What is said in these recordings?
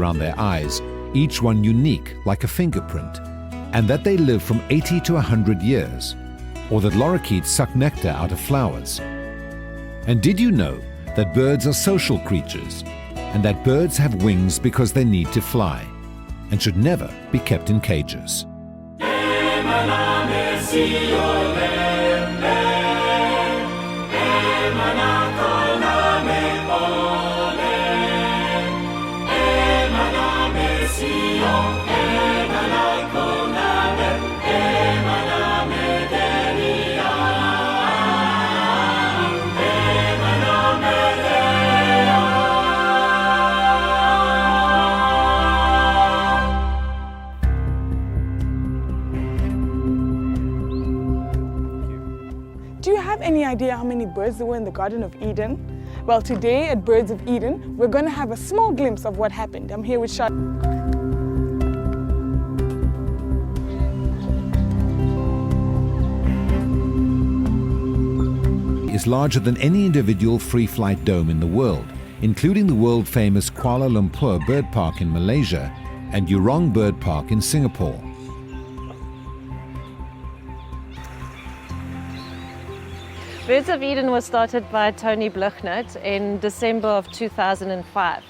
around their eyes, each one unique like a fingerprint, and that they live from 80 to 100 years, or that lorikeets suck nectar out of flowers. And did you know that birds are social creatures, and that birds have wings because they need to fly, and should never be kept in cages? Do you have any idea how many birds there were in the Garden of Eden? Well, today at Birds of Eden, we're going to have a small glimpse of what happened. I'm here with Charlotte. Is larger than any individual free-flight dome in the world, including the world-famous Kuala Lumpur Bird Park in Malaysia and Jurong Bird Park in Singapore. Birds of Eden was started by Tony Bluchnert in December of 2005.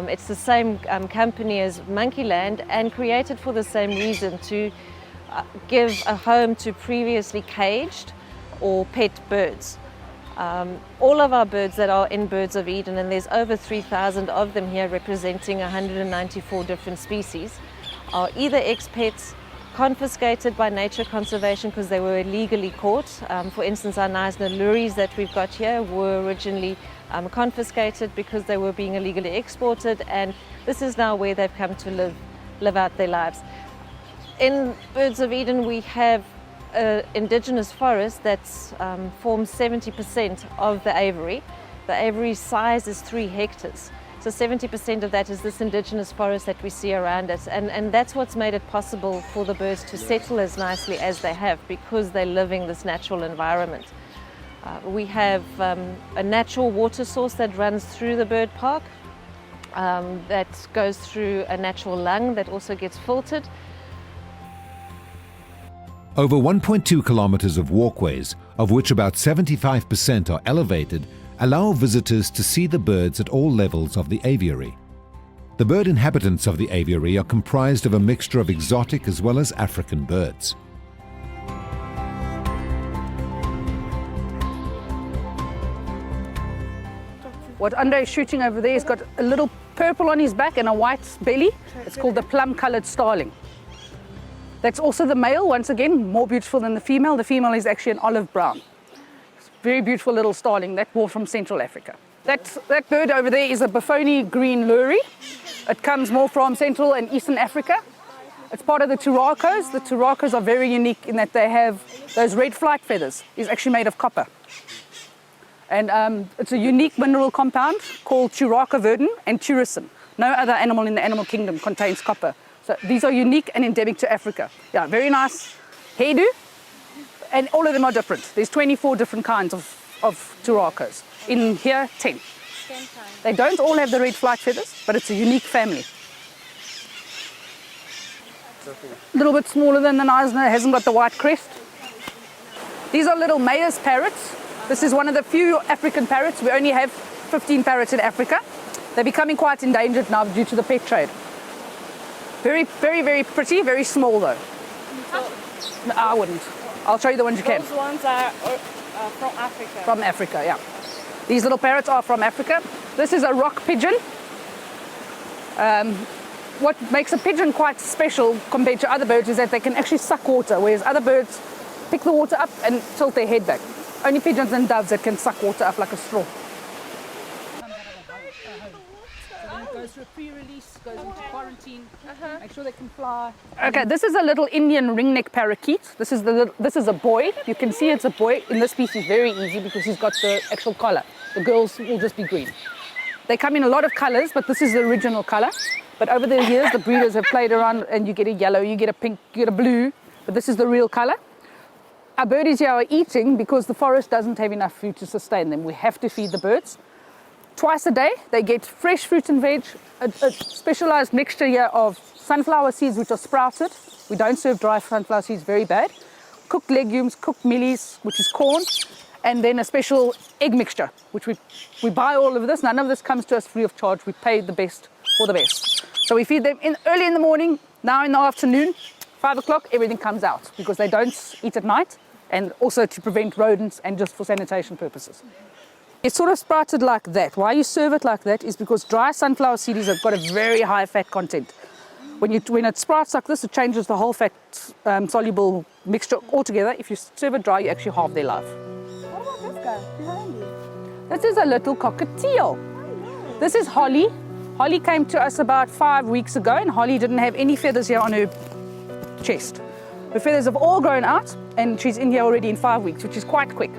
It's the same company as Monkeyland and created for the same reason, to give a home to previously caged or pet birds. All of our birds that are in Birds of Eden, and there's over 3,000 of them here representing 194 different species, are either ex-pets, confiscated by nature conservation because they were illegally caught. For instance, our Knysna lories that we've got here were originally confiscated because they were being illegally exported, and this is now where they've come to live out their lives. In Birds of Eden we have an indigenous forest that forms 70% of the aviary. The aviary size is 3 hectares. So 70% of that is this indigenous forest that we see around us, and that's what's made it possible for the birds to settle as nicely as they have, because they're living this natural environment. We have a natural water source that runs through the bird park, that goes through a natural lung that also gets filtered. Over 1.2 kilometers of walkways, of which about 75% are elevated, allow visitors to see the birds at all levels of the aviary. The bird inhabitants of the aviary are comprised of a mixture of exotic as well as African birds. What Andre is shooting over there, he's got a little purple on his back and a white belly. It's called the plum-coloured starling. That's also the male, once again, more beautiful than the female. The female is actually an olive brown. Very beautiful little starling, that brought from Central Africa. That bird over there is a Bafoni green lory. It comes more from Central and Eastern Africa. It's part of the turacos. The turacos are very unique in that they have those red flight feathers. It's actually made of copper. And it's a unique mineral compound called turacoverdin and turasin. No other animal in the animal kingdom contains copper. So these are unique and endemic to Africa. Yeah, very nice hairdo. And all of them are different. There's 24 different kinds of turacos. In here, 10. They don't all have the red flight feathers, but it's a unique family. A little bit smaller than the Knysna, hasn't got the white crest. These are little Mayer's parrots. This is one of the few African parrots. We only have 15 parrots in Africa. They're becoming quite endangered now due to the pet trade. Very, very, very pretty, very small though. No, I wouldn't. I'll show you the ones you can. Those ones are from Africa. From Africa, yeah. These little parrots are from Africa. This is a rock pigeon. What makes a pigeon quite special compared to other birds is that they can actually suck water, whereas other birds pick the water up and tilt their head back. Only pigeons and doves that can suck water up like a straw. Goes through a pre-release, goes into quarantine, make sure they can fly. Okay, this is a little Indian ringneck parakeet. This is a boy. You can see it's a boy. In this species, very easy because he's got the actual collar. The girls will just be green. They come in a lot of colors, but this is the original color. But over the years, the breeders have played around and you get a yellow, you get a pink, you get a blue, but this is the real color. Our birdies here are eating because the forest doesn't have enough food to sustain them. We have to feed the birds. Twice a day, they get fresh fruit and veg, a specialized mixture here of sunflower seeds which are sprouted. We don't serve dry sunflower seeds, very bad. Cooked legumes, cooked mealies, which is corn, and then a special egg mixture, which we buy all of this. None of this comes to us free of charge. We pay the best for the best. So we feed them early in the morning, now in the afternoon, 5 o'clock, everything comes out because they don't eat at night, and also to prevent rodents and just for sanitation purposes. It's sort of sprouted like that. Why you serve it like that is because dry sunflower seeds have got a very high fat content. When it sprouts like this, it changes the whole fat soluble mixture altogether. If you serve it dry, you actually halve their life. What about this guy behind you? This is a little cockatiel. This is Holly. Holly came to us about 5 weeks ago, and Holly didn't have any feathers here on her chest. Her feathers have all grown out, and she's in here already in 5 weeks, which is quite quick.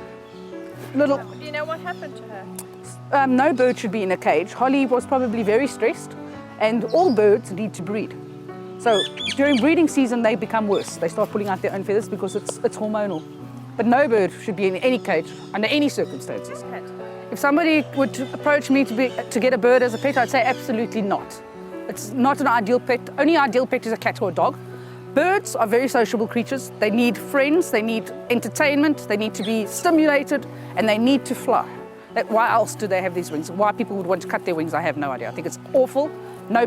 Little. Do you know what happened to her? No bird should be in a cage. Holly was probably very stressed, and all birds need to breed. So during breeding season, they become worse. They start pulling out their own feathers because it's hormonal. But no bird should be in any cage under any circumstances. If somebody would approach me to get a bird as a pet, I'd say absolutely not. It's not an ideal pet. Only ideal pet is a cat or a dog. Birds are very sociable creatures. They need friends, they need entertainment, they need to be stimulated, and they need to fly. Why else do they have these wings? Why people would want to cut their wings, I have no idea. I think it's awful. No.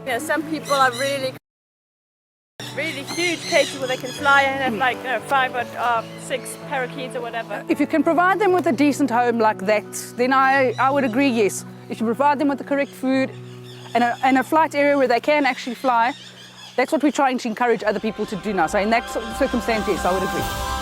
Yeah, some people are really huge cages where they can fly and have like 5 or 6 parakeets or whatever. If you can provide them with a decent home like that, then I would agree, yes. If you provide them with the correct food and a flight area where they can actually fly, that's what we're trying to encourage other people to do now. So in that circumstance, yes, I would agree.